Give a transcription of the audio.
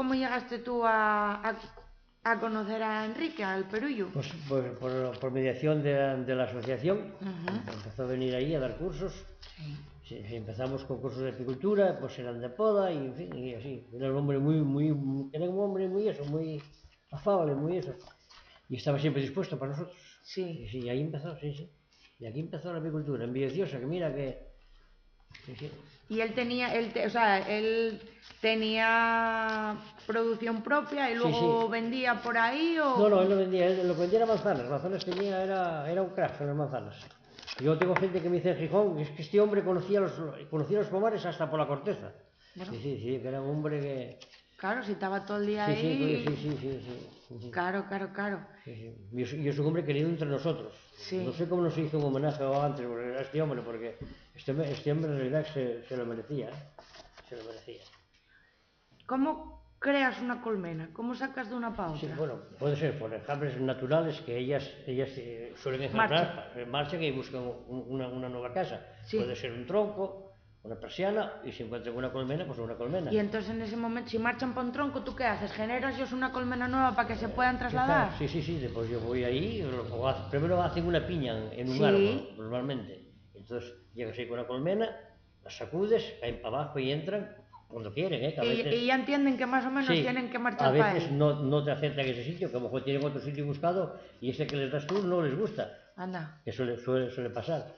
cómo llegaste tú a conocer a Enrique, al Perullo? Pues por mediación de la asociación, empezó a venir ahí a dar cursos. Sí, empezamos con cursos de apicultura, pues eran de poda y en fin, y así. Era un hombre era un hombre muy afable, muy eso. Y estaba siempre dispuesto para nosotros. Sí. Y ahí empezó, sí. Y aquí empezó la apicultura, en Villaviciosa, que mira que... Sí. Y él tenía producción propia y luego vendía por ahí o... No, él no vendía, lo que vendía era manzanas era un crack en las manzanas. Yo tengo gente que me dice en Gijón, es que este hombre conocía los pomares hasta por la corteza. Bueno. Sí, que era un hombre que... Claro, si estaba todo el día ahí... Sí. Claro. Sí. Y es un hombre querido entre nosotros. Sí. No sé cómo nos hizo un homenaje antes a este hombre, porque este hombre en realidad se lo merecía, se lo merecía. ¿Cómo creas una colmena? ¿Cómo sacas de una para otra? Sí, bueno, puede ser por enjambres naturales que ellas suelen enjambrar, marchan y buscan una nueva casa. Sí. Puede ser un tronco, una persiana, y si encuentran una colmena, pues una colmena. Y entonces en ese momento, si marchan por un tronco, ¿tú qué haces? ¿Generas ellos una colmena nueva para que se puedan trasladar? Sí, después yo voy ahí, primero hacen una piña en un árbol, normalmente. Entonces llegas ahí con una colmena, las sacudes, caen para abajo y entran cuando quieren, ¿eh? Y ya entienden que más o menos tienen que marchar para ahí. A veces no te aceptan ese sitio, que a lo mejor tienen otro sitio buscado y ese que les das tú no les gusta. Anda. Que suele pasar.